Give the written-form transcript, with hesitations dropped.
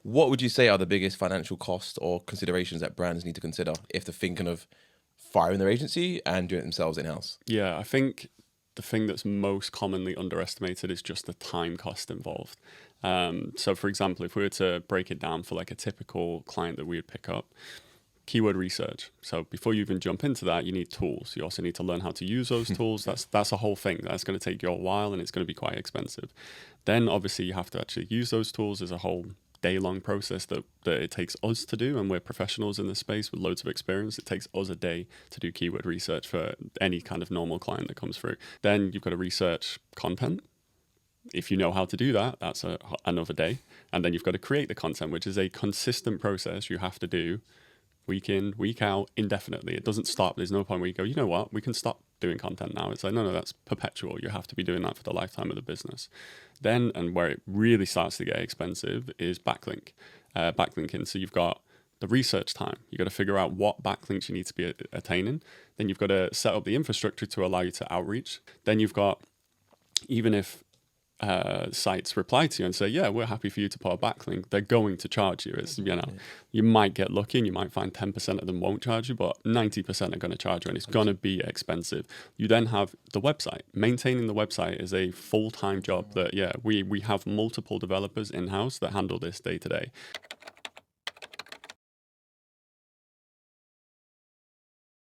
What would you say are the biggest financial costs or considerations that brands need to consider if they're thinking of firing their agency and doing it themselves in-house? Yeah, I think the thing that's most commonly underestimated is just the time cost involved. So, for example, if we were to break it down for like a typical client that we would pick up, keyword research. So before you even jump into that, you need tools. You also need to learn how to use those tools. That's a whole thing. That's going to take you a while and it's going to be quite expensive. Then obviously you have to actually use those tools. As a whole day-long process that it takes us to do, and we're professionals in this space with loads of experience. It takes us a day to do keyword research for any kind of normal client that comes through. Then you've got to research content. If you know how to do that, that's another day. And then you've got to create the content, which is a consistent process you have to do week in, week out, indefinitely. It doesn't stop. There's no point where you go, you know what, we can stop doing content now. It's like, no, that's perpetual. You have to be doing that for the lifetime of the business. Then, and where it really starts to get expensive, is backlinking. So you've got the research time. You've got to figure out what backlinks you need to be attaining. Then you've got to set up the infrastructure to allow you to outreach. Then you've got, even if sites reply to you and say, yeah, we're happy for you to put a backlink, they're going to charge you. It's, you might get lucky and you might find 10% of them won't charge you, but 90% are going to charge you, and it's going to be expensive. You then have the website. Maintaining the website is a full-time job that, we have multiple developers in-house that handle this day to day.